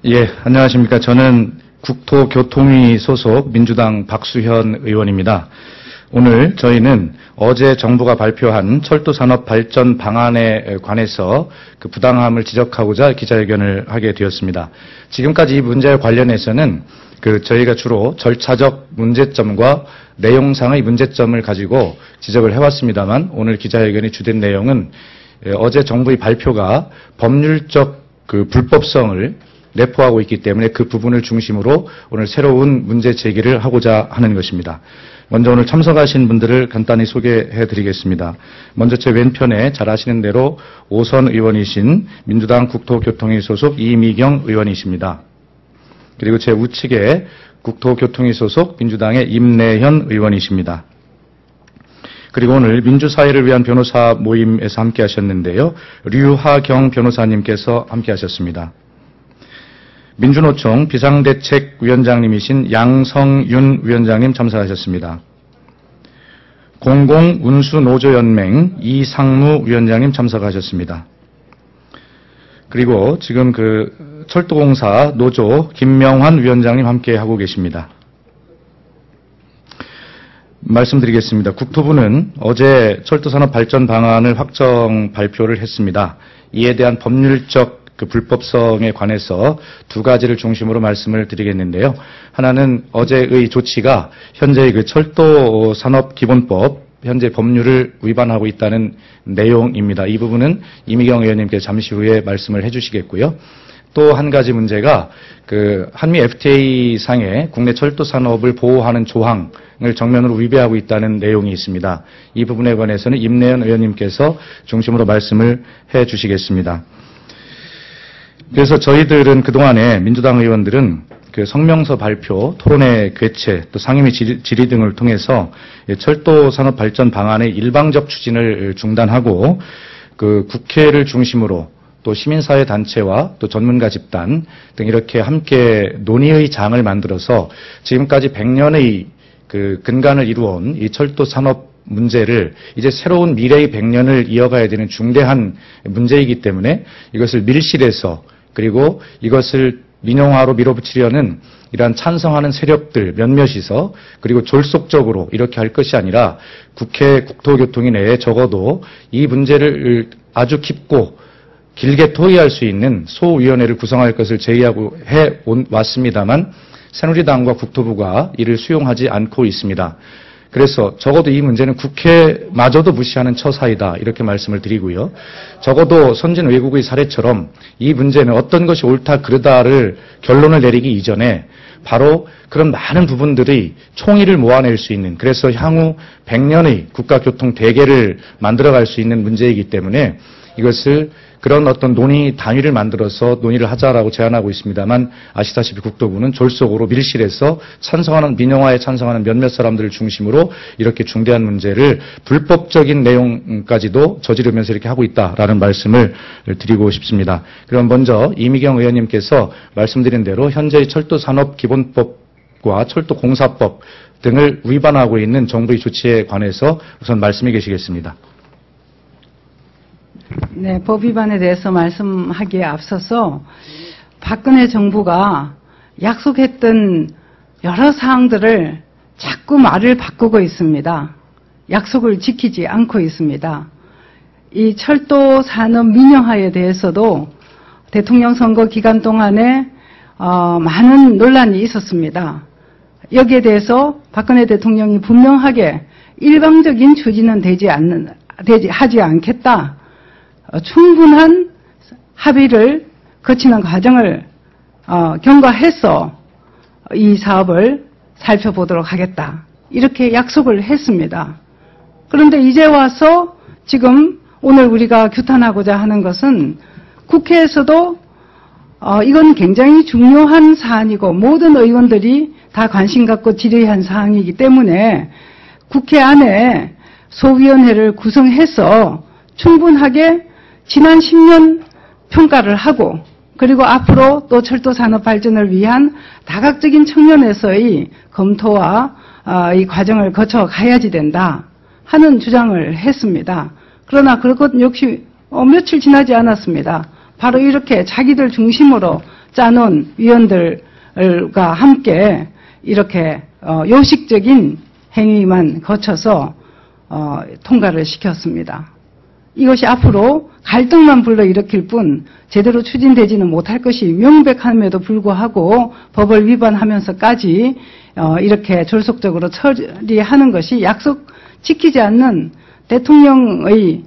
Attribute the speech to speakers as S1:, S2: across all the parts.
S1: 예, 안녕하십니까. 저는 국토교통위 소속 민주당 박수현 의원입니다. 오늘 저희는 어제 정부가 발표한 철도산업 발전 방안에 관해서 그 부당함을 지적하고자 기자회견을 하게 되었습니다. 지금까지 이 문제와 관련해서는 저희가 주로 절차적 문제점과 내용상의 문제점을 가지고 지적을 해왔습니다만 오늘 기자회견의 주된 내용은 어제 정부의 발표가 법률적 불법성을 내포하고 있기 때문에 그 부분을 중심으로 오늘 새로운 문제 제기를 하고자 하는 것입니다. 먼저 오늘 참석하신 분들을 간단히 소개해 드리겠습니다. 먼저 제 왼편에 잘 아시는 대로 오선 의원이신 민주당 국토교통위 소속 이미경 의원이십니다. 그리고 제 우측에 국토교통위 소속 민주당의 임내현 의원이십니다. 그리고 오늘 민주사회를 위한 변호사 모임에서 함께 하셨는데요. 류하경 변호사님께서 함께 하셨습니다. 민주노총 비상대책위원장님이신 양성윤 위원장님 참석하셨습니다. 공공운수노조연맹 이상무 위원장님 참석하셨습니다. 그리고 지금 철도공사 노조 김명환 위원장님 함께 하고 계십니다. 말씀드리겠습니다. 국토부는 어제 철도산업 발전 방안을 확정 발표를 했습니다. 이에 대한 법률적 불법성에 관해서 두 가지를 중심으로 말씀을 드리겠는데요. 하나는 어제의 조치가 현재의 철도산업기본법 현재 법률을 위반하고 있다는 내용입니다. 이 부분은 이미경 의원님께서 잠시 후에 말씀을 해주시겠고요. 또 한 가지 문제가 한미 FTA 상에 국내 철도 산업을 보호하는 조항을 정면으로 위배하고 있다는 내용이 있습니다. 이 부분에 관해서는 임내현 의원님께서 중심으로 말씀을 해 주시겠습니다. 그래서 저희들은 그동안에 민주당 의원들은 성명서 발표, 토론회 개최, 또 상임위 질의 등을 통해서 철도 산업 발전 방안의 일방적 추진을 중단하고 국회를 중심으로 또 시민사회 단체와 또 전문가 집단 등 이렇게 함께 논의의 장을 만들어서 지금까지 100년의 근간을 이루어온 이 철도 산업 문제를 이제 새로운 미래의 100년을 이어가야 되는 중대한 문제이기 때문에 이것을 밀실에서 그리고 이것을 민영화로 밀어붙이려는 이러한 찬성하는 세력들 몇몇이서 그리고 졸속적으로 이렇게 할 것이 아니라 국회 국토교통위 내에 적어도 이 문제를 아주 깊고 길게 토의할 수 있는 소위원회를 구성할 것을 제의하고 해왔습니다만 새누리당과 국토부가 이를 수용하지 않고 있습니다. 그래서 적어도 이 문제는 국회마저도 무시하는 처사이다 이렇게 말씀을 드리고요. 적어도 선진 외국의 사례처럼 이 문제는 어떤 것이 옳다 그르다를 결론을 내리기 이전에 바로 그런 많은 부분들의 총의를 모아낼 수 있는 그래서 향후 100년의 국가교통 대계를 만들어갈 수 있는 문제이기 때문에 이것을 그런 어떤 논의 단위를 만들어서 논의를 하자라고 제안하고 있습니다만 아시다시피 국토부는 졸속으로 밀실에서 민영화에 찬성하는 몇몇 사람들을 중심으로 이렇게 중대한 문제를 불법적인 내용까지도 저지르면서 이렇게 하고 있다라는 말씀을 드리고 싶습니다. 그럼 먼저 이미경 의원님께서 말씀드린 대로 현재의 철도산업기본법과 철도공사법 등을 위반하고 있는 정부의 조치에 관해서 우선 말씀해 주시겠습니다.
S2: 네, 법 위반에 대해서 말씀하기에 앞서서 박근혜 정부가 약속했던 여러 사항들을 자꾸 말을 바꾸고 있습니다. 약속을 지키지 않고 있습니다. 이 철도 산업 민영화에 대해서도 대통령 선거 기간 동안에 많은 논란이 있었습니다. 여기에 대해서 박근혜 대통령이 분명하게 일방적인 추진은 하지 않겠다. 충분한 합의를 거치는 과정을 경과해서 이 사업을 살펴보도록 하겠다. 이렇게 약속을 했습니다. 그런데 이제 와서 지금 오늘 우리가 규탄하고자 하는 것은 국회에서도 이건 굉장히 중요한 사안이고 모든 의원들이 다 관심 갖고 질의한 사항이기 때문에 국회 안에 소위원회를 구성해서 충분하게 지난 10년 평가를 하고 그리고 앞으로 또 철도산업 발전을 위한 다각적인 측면에서의 검토와 이 과정을 거쳐 가야지 된다 하는 주장을 했습니다. 그러나 그것 역시 며칠 지나지 않았습니다. 바로 이렇게 자기들 중심으로 짜놓은 위원들과 함께 이렇게 요식적인 행위만 거쳐서 통과를 시켰습니다. 이것이 앞으로 갈등만 불러일으킬 뿐 제대로 추진되지는 못할 것이 명백함에도 불구하고 법을 위반하면서까지 이렇게 졸속적으로 처리하는 것이 약속 지키지 않는 대통령의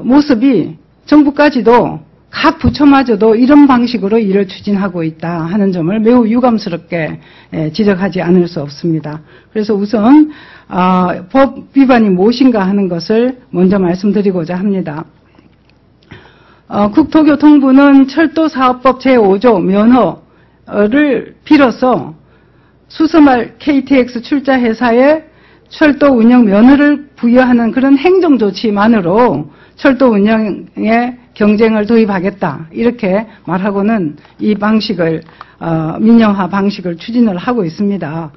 S2: 모습이 정부까지도 각 부처마저도 이런 방식으로 일을 추진하고 있다 하는 점을 매우 유감스럽게 지적하지 않을 수 없습니다. 그래서 우선 법 위반이 무엇인가 하는 것을 먼저 말씀드리고자 합니다. 국토교통부는 철도사업법 제5조 면허를 빌어서 수서말 KTX 출자 회사에 철도 운영 면허를 부여하는 그런 행정 조치만으로 철도 운영에 경쟁을 도입하겠다 이렇게 말하고는 이 방식을 민영화 방식을 추진을 하고 있습니다.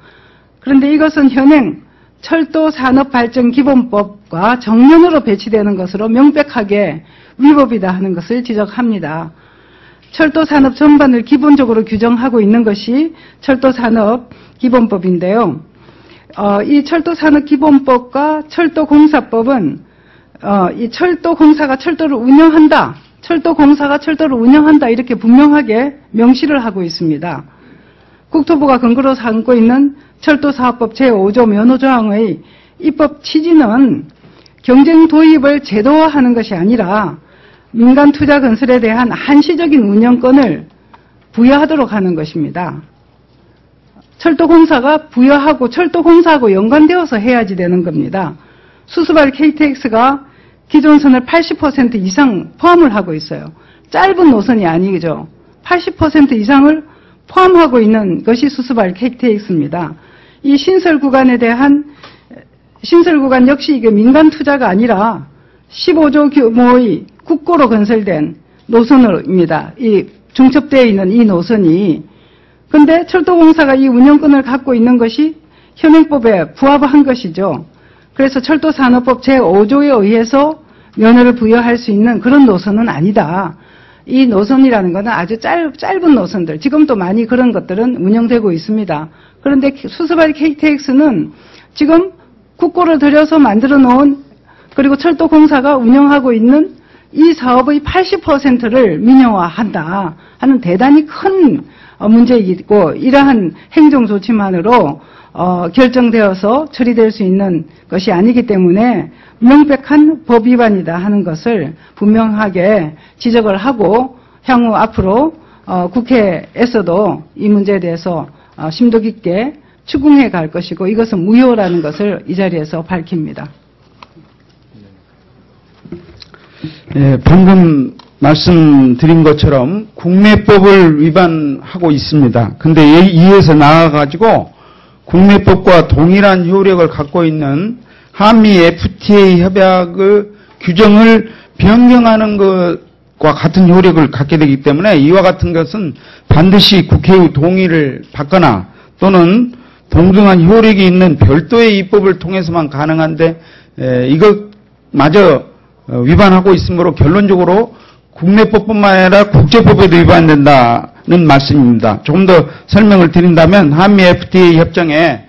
S2: 그런데 이것은 현행 철도산업발전기본법과 정면으로 배치되는 것으로 명백하게 위법이다 하는 것을 지적합니다. 철도산업 전반을 기본적으로 규정하고 있는 것이 철도산업기본법인데요. 이 철도산업기본법과 철도공사법은 이 철도공사가 철도를 운영한다, 철도공사가 철도를 운영한다 이렇게 분명하게 명시를 하고 있습니다. 국토부가 근거로 삼고 있는 철도사업법 제5조 면허조항의 입법 취지는 경쟁 도입을 제도화하는 것이 아니라 민간 투자 건설에 대한 한시적인 운영권을 부여하도록 하는 것입니다. 철도공사가 부여하고 철도공사하고 연관되어서 해야지 되는 겁니다. 수서발 KTX가 기존선을 80% 이상 포함을 하고 있어요. 짧은 노선이 아니죠. 80% 이상을 포함하고 있는 것이 수서발 KTX입니다. 이 신설 구간 역시 이게 민간 투자가 아니라 15조 규모의 국고로 건설된 노선입니다. 이 중첩되어 있는 이 노선이. 근데 철도공사가 이 운영권을 갖고 있는 것이 현행법에 부합한 것이죠. 그래서 철도산업법 제5조에 의해서 면허를 부여할 수 있는 그런 노선은 아니다. 이 노선이라는 것은 아주 짧은 노선들, 지금도 많이 그런 것들은 운영되고 있습니다. 그런데 수서발 KTX는 지금 국고를 들여서 만들어 놓은 그리고 철도공사가 운영하고 있는 이 사업의 80%를 민영화한다 하는 대단히 큰 문제이고 이러한 행정 조치만으로 결정되어서 처리될 수 있는 것이 아니기 때문에 명백한 법 위반이다 하는 것을 분명하게 지적을 하고 향후 앞으로 국회에서도 이 문제에 대해서 심도 깊게 추궁해 갈 것이고 이것은 무효라는 것을 이 자리에서 밝힙니다.
S3: 네, 방금 말씀드린 것처럼 국내법을 위반하고 있습니다. 근데 이에서 나아가지고 국내법과 동일한 효력을 갖고 있는 한미 FTA 협약의 규정을 변경하는 것과 같은 효력을 갖게 되기 때문에 이와 같은 것은 반드시 국회의 동의를 받거나 또는 동등한 효력이 있는 별도의 입법을 통해서만 가능한데 이것마저 위반하고 있으므로 결론적으로 국내법뿐만 아니라 국제법에도 위반된다는 말씀입니다. 조금 더 설명을 드린다면 한미 FTA 협정에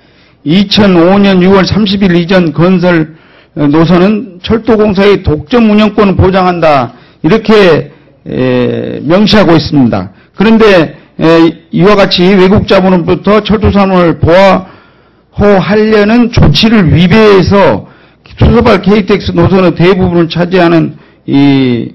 S3: 2005년 6월 30일 이전 건설 노선은 철도공사의 독점 운영권을 보장한다 이렇게 명시하고 있습니다. 그런데 이와 같이 외국 자본으로부터 철도산업을 보호하려는 조치를 위배해서 수서발 KTX 노선의 대부분을 차지하는 이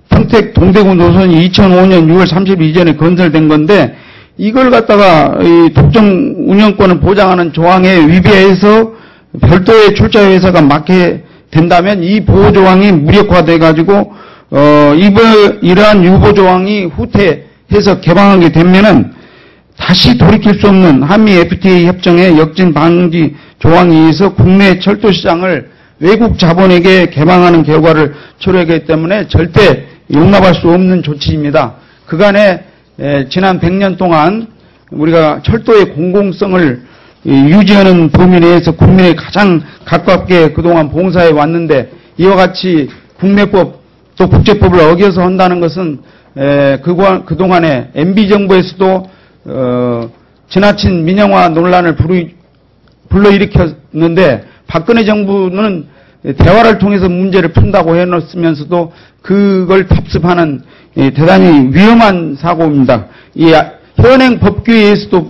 S3: 평택 동대구 노선이 2005년 6월 30일 이전에 건설된 건데 이걸 갖다가 이 독점 운영권을 보장하는 조항에 위배해서 별도의 출자 회사가 맡게 된다면 이 보호 조항이 무력화돼 가지고 이러한 유보 조항이 후퇴해서 개방하게 되면은 다시 돌이킬 수 없는 한미 FTA 협정의 역진 방지 조항에 의해서 국내 철도 시장을 외국 자본에게 개방하는 결과를 초래하기 때문에 절대 용납할 수 없는 조치입니다. 그간에 지난 100년 동안 우리가 철도의 공공성을 유지하는 범위 내에서 국민에 가장 가깝게 그동안 봉사해 왔는데 이와 같이 국내법 또 국제법을 어겨서 한다는 것은 그동안에 MB 정부에서도 지나친 민영화 논란을 불러일으켰는데 박근혜 정부는 대화를 통해서 문제를 푼다고 해놓으면서도 그걸 답습하는 대단히 위험한 사고입니다. 이 현행 법규에 의해서도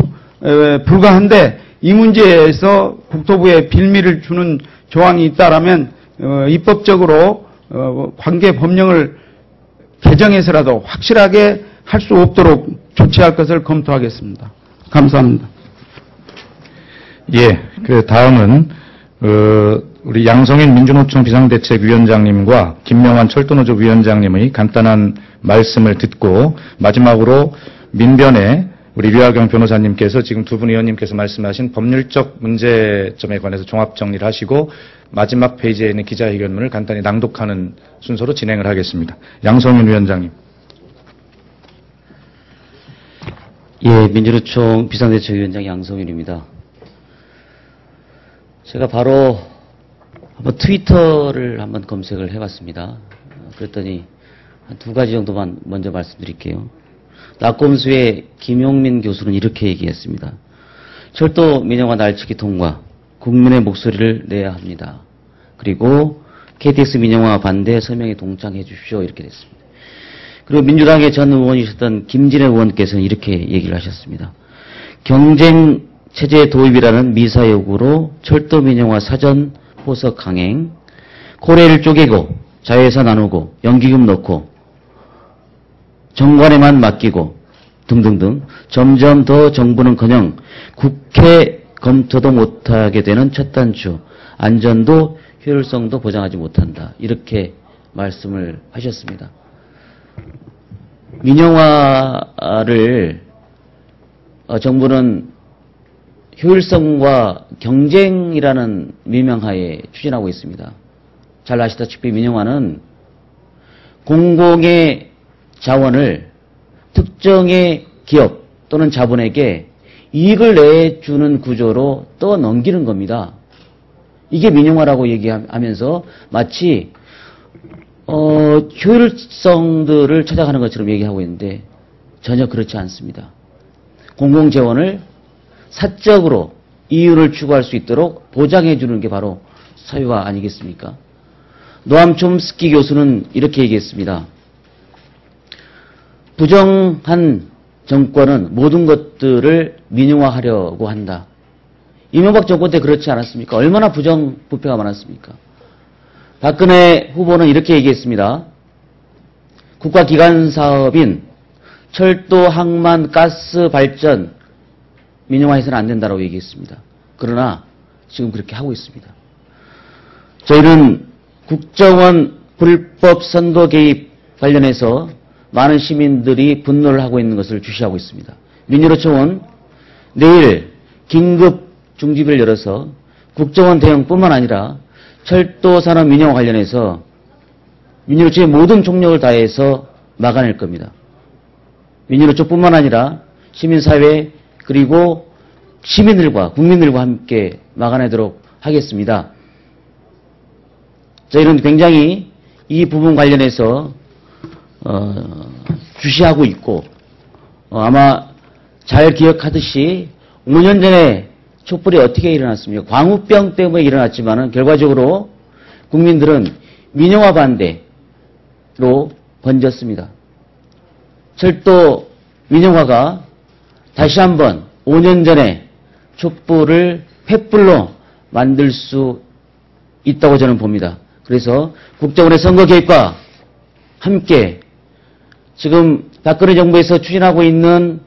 S3: 불가한데 이 문제에서 국토부에 빌미를 주는 조항이 있다라면 입법적으로 관계 법령을 개정해서라도 확실하게 할 수 없도록 조치할 것을 검토하겠습니다. 감사합니다.
S1: 예, 그 다음은 우리 양성인 민주노총 비상대책위원장님과 김명환 철도노조 위원장님의 간단한 말씀을 듣고 마지막으로 민변의 우리 류하경 변호사님께서 지금 두 분 의원님께서 말씀하신 법률적 문제점에 관해서 종합 정리를 하시고 마지막 페이지에 있는 기자회견문을 간단히 낭독하는 순서로 진행을 하겠습니다. 양성인 위원장님.
S4: 예, 민주노총 비상대책위원장 양성윤입니다. 제가 바로 한번 트위터를 한번 검색을 해봤습니다. 그랬더니 한 두 가지 정도만 먼저 말씀드릴게요. 낙검수의 김용민 교수는 이렇게 얘기했습니다. 철도 민영화 날치기 통과, 국민의 목소리를 내야 합니다. 그리고 KTX 민영화 반대 서명에 동참해 주십시오. 이렇게 됐습니다. 그리고 민주당의 전 의원이셨던 김진애 의원께서는 이렇게 얘기를 하셨습니다. 경쟁 체제 도입이라는 미사 요구로 철도 민영화 사전 포석 강행, 코레일 쪼개고 자회사 나누고 연기금 넣고 정관에만 맡기고 등등등 점점 더 정부는커녕 국회 검토도 못하게 되는 첫 단추, 안전도 효율성도 보장하지 못한다. 이렇게 말씀을 하셨습니다. 민영화를 정부는 효율성과 경쟁이라는 미명하에 추진하고 있습니다. 잘 아시다시피 민영화는 공공의 자원을 특정의 기업 또는 자본에게 이익을 내주는 구조로 떠넘기는 겁니다. 이게 민영화라고 얘기하면서 마치 효율성들을 찾아가는 것처럼 얘기하고 있는데 전혀 그렇지 않습니다. 공공재원을 사적으로 이윤을 추구할 수 있도록 보장해 주는 게 바로 사회화 아니겠습니까? 노암 촘스키 교수는 이렇게 얘기했습니다. 부정한 정권은 모든 것들을 민영화하려고 한다. 이명박 정권 때 그렇지 않았습니까? 얼마나 부정부패가 많았습니까? 박근혜 후보는 이렇게 얘기했습니다. 국가기관 사업인 철도, 항만, 가스 발전 민영화해서는 안 된다고 얘기했습니다. 그러나 지금 그렇게 하고 있습니다. 저희는 국정원 불법 선거 개입 관련해서 많은 시민들이 분노를 하고 있는 것을 주시하고 있습니다. 민주노총은 내일 긴급 중지비를 열어서 국정원 대응뿐만 아니라 철도산업 민영화 관련해서 민주노총의 모든 총력을 다해서 막아낼 겁니다. 민주노총뿐만 아니라 시민사회 그리고 시민들과 국민들과 함께 막아내도록 하겠습니다. 저희는 굉장히 이 부분 관련해서 주시하고 있고 아마 잘 기억하듯이 5년 전에 촛불이 어떻게 일어났습니까? 광우병 때문에 일어났지만은 결과적으로 국민들은 민영화 반대로 번졌습니다. 철도 민영화가 다시 한번 5년 전에 촛불을 횃불로 만들 수 있다고 저는 봅니다. 그래서 국정원의 선거 개입과 함께 지금 박근혜 정부에서 추진하고 있는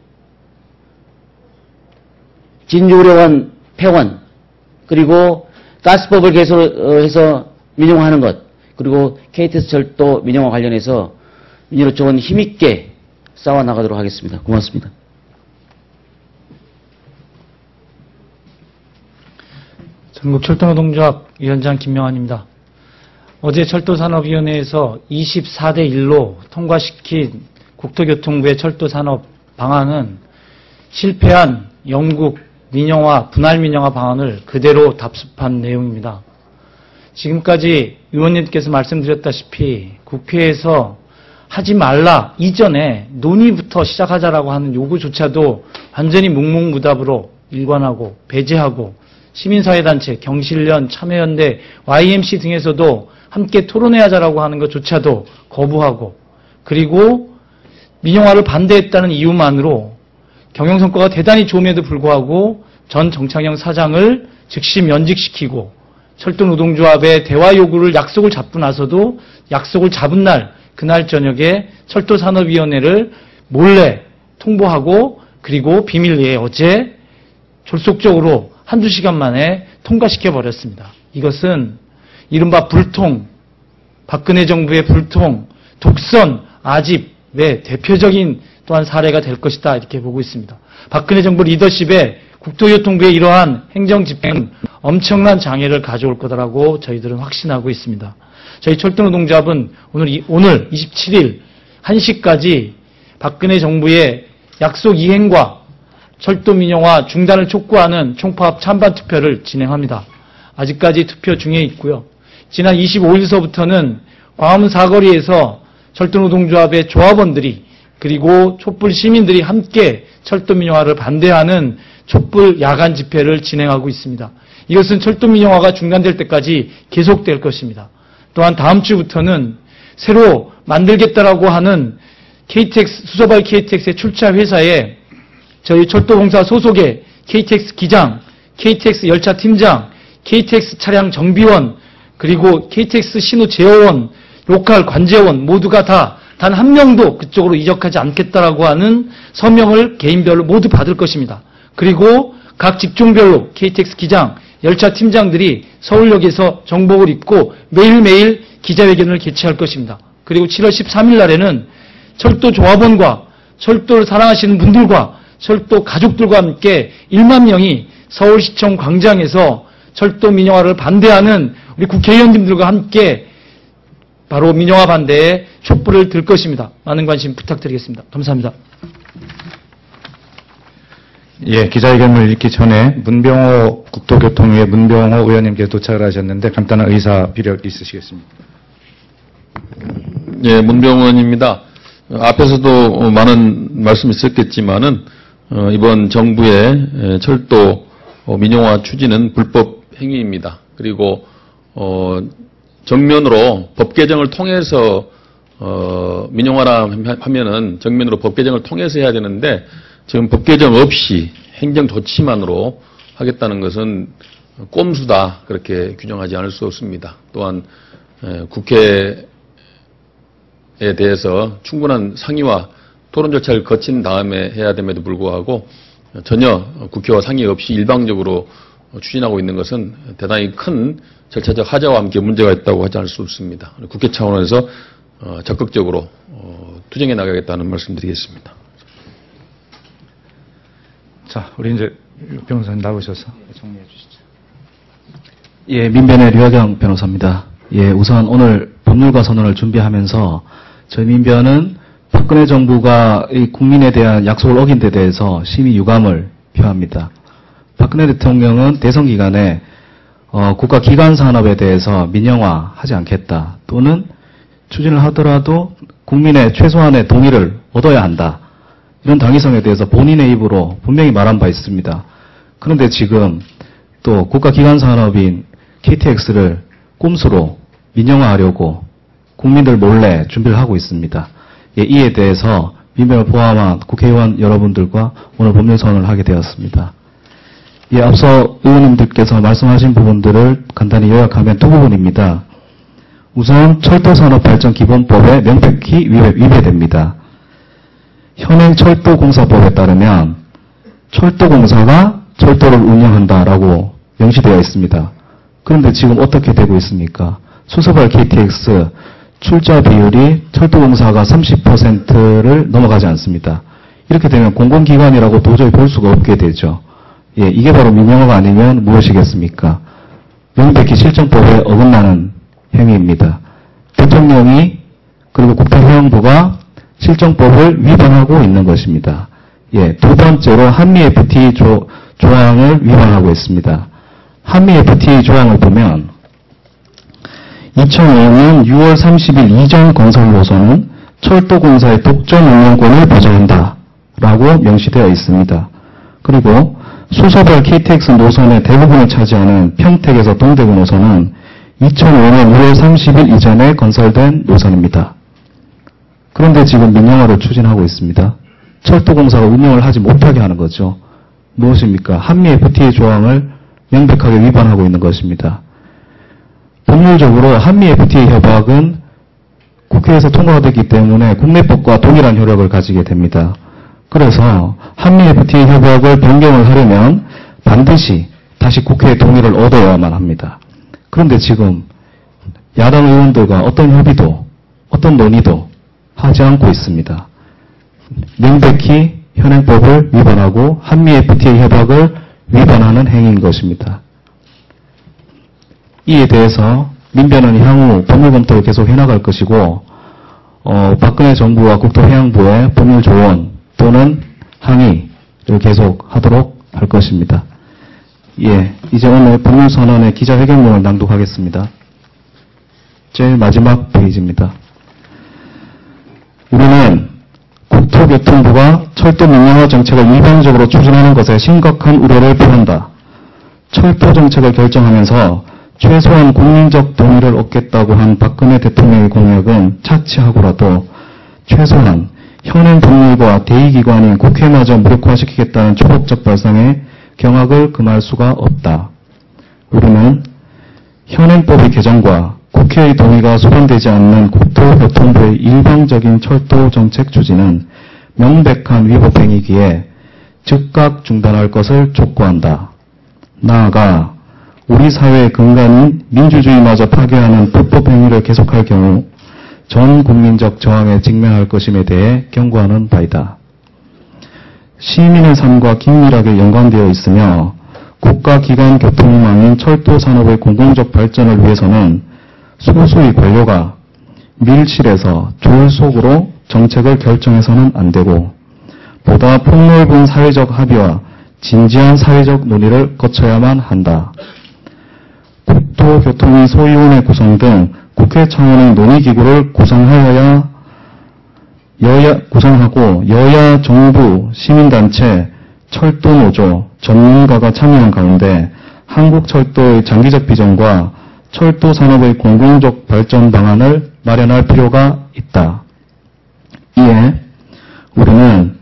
S4: 진주의료원 폐원 그리고 가스법을 개선해서 민영화하는 것 그리고 KTX 철도 민영화 관련해서 민주노총은 힘있게 싸워나가도록 하겠습니다. 고맙습니다.
S5: 전국철도노동조합 위원장 김명환입니다. 어제 철도산업위원회에서 24대 1로 통과시킨 국토교통부의 철도산업 방안은 실패한 영국 민영화, 분할 민영화 방안을 그대로 답습한 내용입니다. 지금까지 의원님께서 말씀드렸다시피 국회에서 하지 말라 이전에 논의부터 시작하자라고 하는 요구조차도 완전히 묵묵무답으로 일관하고 배제하고 시민사회단체, 경실련, 참여연대, YMC 등에서도 함께 토론해야자라고 하는 것조차도 거부하고 그리고 민영화를 반대했다는 이유만으로 경영성과가 대단히 좋음에도 불구하고 전 정창영 사장을 즉시 면직시키고 철도노동조합의 대화 요구를 약속을 잡고 나서도 약속을 잡은 날 그날 저녁에 철도산업위원회를 몰래 통보하고 그리고 비밀리에 어제 졸속적으로 한두 시간 만에 통과시켜버렸습니다. 이것은 이른바 불통, 박근혜 정부의 불통, 독선, 아집의 대표적인 또한 사례가 될 것이다 이렇게 보고 있습니다. 박근혜 정부 리더십에 국토교통부의 이러한 행정집행은 엄청난 장애를 가져올 거다라고 저희들은 확신하고 있습니다. 저희 철도노동조합은 오늘 27일 1시까지 박근혜 정부의 약속 이행과 철도 민영화 중단을 촉구하는 총파업 찬반 투표를 진행합니다. 아직까지 투표 중에 있고요. 지난 25일서부터는 광화문 사거리에서 철도노동조합의 조합원들이 그리고 촛불 시민들이 함께 철도 민영화를 반대하는 촛불 야간 집회를 진행하고 있습니다. 이것은 철도 민영화가 중단될 때까지 계속될 것입니다. 또한 다음 주부터는 새로 만들겠다라고 하는 KTX, 수서발 KTX의 출차 회사에 저희 철도공사 소속의 KTX 기장, KTX 열차 팀장, KTX 차량 정비원, 그리고 KTX 신호 제어원, 로컬 관제원 모두가 다 단 한 명도 그쪽으로 이적하지 않겠다라고 하는 서명을 개인별로 모두 받을 것입니다. 그리고 각 직종별로 KTX 기장, 열차 팀장들이 서울역에서 정복을 입고 매일매일 기자회견을 개최할 것입니다. 그리고 7월 13일 날에는 철도 조합원과 철도를 사랑하시는 분들과 철도 가족들과 함께 1만 명이 서울시청 광장에서 철도 민영화를 반대하는 우리 국회의원님들과 함께 바로 민영화 반대에 촛불을 들 것입니다. 많은 관심 부탁드리겠습니다. 감사합니다.
S1: 예, 기자회견을 읽기 전에 문병호 국토교통위의 문병호 의원님께서 도착을 하셨는데 간단한 의사 비력 있으시겠습니까?
S6: 예, 문병호 의원입니다. 앞에서도 많은 말씀이 있었겠지만은 이번 정부의 철도 민영화 추진은 불법 행위입니다. 그리고 정면으로 법 개정을 통해서 민영화라 하면은 정면으로 법 개정을 통해서 해야 되는데 지금 법 개정 없이 행정 조치만으로 하겠다는 것은 꼼수다 그렇게 규정하지 않을 수 없습니다. 또한 국회에 대해서 충분한 상의와 토론 절차를 거친 다음에 해야 됨에도 불구하고 전혀 국회와 상의 없이 일방적으로 추진하고 있는 것은 대단히 큰 절차적 하자와 함께 문제가 있다고 하지 않을 수 없습니다. 국회 차원에서 적극적으로 투쟁해 나가겠다는 말씀드리겠습니다.
S1: 자, 우리 이제 변호사님 나오셔서 정리해 주시죠.
S7: 예, 민변의 류하경 변호사입니다. 예, 우선 오늘 법률가 선언을 준비하면서 저희 민변은 박근혜 정부가 이 국민에 대한 약속을 어긴 데 대해서 심히 유감을 표합니다. 박근혜 대통령은 대선 기간에 국가 기관 산업에 대해서 민영화하지 않겠다 또는 추진을 하더라도 국민의 최소한의 동의를 얻어야 한다. 이런 당위성에 대해서 본인의 입으로 분명히 말한 바 있습니다. 그런데 지금 또 국가 기관 산업인 KTX를 꼼수로 민영화하려고 국민들 몰래 준비를 하고 있습니다. 예, 이에 대해서 민변을 포함한 국회의원 여러분들과 오늘 법률 선언을 하게 되었습니다. 예, 앞서 의원님들께서 말씀하신 부분들을 간단히 요약하면 두 부분입니다. 우선 철도산업발전기본법에 명백히 위배됩니다. 현행 철도공사법에 따르면 철도공사가 철도를 운영한다라고 명시되어 있습니다. 그런데 지금 어떻게 되고 있습니까? 수서발 KTX 출자 비율이 철도공사가 30%를 넘어가지 않습니다. 이렇게 되면 공공기관이라고 도저히 볼 수가 없게 되죠. 예, 이게 바로 민영화가 아니면 무엇이겠습니까? 명백히 실정법에 어긋나는 행위입니다. 대통령이 그리고 국토교통부가 실정법을 위반하고 있는 것입니다. 예, 두 번째로 한미 FTA 조항을 위반하고 있습니다. 한미 FTA 조항을 보면 2005년 6월 30일 이전 건설 노선은 철도공사의 독점 운영권을 보장한다라고 명시되어 있습니다. 그리고 수서발 KTX 노선의 대부분을 차지하는 평택에서 동대구 노선은 2005년 6월 30일 이전에 건설된 노선입니다. 그런데 지금 민영화를 추진하고 있습니다. 철도공사가 운영을 하지 못하게 하는 거죠. 무엇입니까? 한미 FTA 조항을 명백하게 위반하고 있는 것입니다. 법률적으로 한미 FTA 협약은 국회에서 통과가 됐기 때문에 국내법과 동일한 효력을 가지게 됩니다. 그래서 한미 FTA 협약을 변경을 하려면 반드시 다시 국회의 동의를 얻어야만 합니다. 그런데 지금 야당 의원들과 어떤 협의도 어떤 논의도 하지 않고 있습니다. 명백히 현행법을 위반하고 한미 FTA 협약을 위반하는 행위인 것입니다. 이에 대해서 민변은 향후 법률 검토를 계속 해나갈 것이고 박근혜 정부와 국토해양부의 법률 조언 또는 항의를 계속 하도록 할 것입니다. 예, 이제 오늘 법률선언의 기자회견문을 낭독하겠습니다. 제일 마지막 페이지입니다. 우리는 국토교통부가 철도 민영화 정책을 일방적으로 추진하는 것에 심각한 우려를 표한다. 철도 정책을 결정하면서 최소한 국민적 동의를 얻겠다고 한 박근혜 대통령의 공약은 차치하고라도 최소한 현행 법률과 대의기관인 국회마저 무력화시키겠다는 초법적 발상에 경악을 금할 수가 없다. 우리는 현행법의 개정과 국회의 동의가 수반되지 않는 국토교통부의 일방적인 철도 정책 추진은 명백한 위법 행위기에 즉각 중단할 것을 촉구한다. 나아가 우리 사회의 근간인 민주주의마저 파괴하는 불법 행위를 계속할 경우 전 국민적 저항에 직면할 것임에 대해 경고하는 바이다. 시민의 삶과 긴밀하게 연관되어 있으며 국가기관 교통망인 철도 산업의 공공적 발전을 위해서는 소수의 관료가 밀실에서 졸속으로 정책을 결정해서는 안 되고 보다 폭넓은 사회적 합의와 진지한 사회적 논의를 거쳐야만 한다. 국토교통위 소위원회 구성 등 국회 차원의 논의기구를 구성하고 여야, 정부, 시민단체, 철도노조, 전문가가 참여한 가운데 한국철도의 장기적 비전과 철도 산업의 공공적 발전 방안을 마련할 필요가 있다. 이에 우리는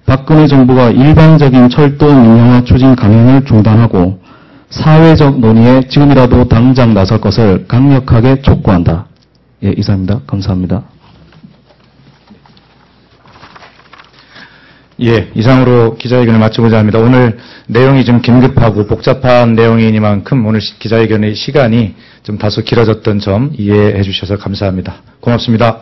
S7: 박근혜 정부가 일방적인 철도 민영화 추진 강행을 중단하고 사회적 논의에 지금이라도 당장 나설 것을 강력하게 촉구한다. 예, 이상입니다. 감사합니다.
S1: 예, 이상으로 기자회견을 마치고자 합니다. 오늘 내용이 좀 긴급하고 복잡한 내용이니만큼 오늘 기자회견의 시간이 좀 다소 길어졌던 점 이해해 주셔서 감사합니다. 고맙습니다.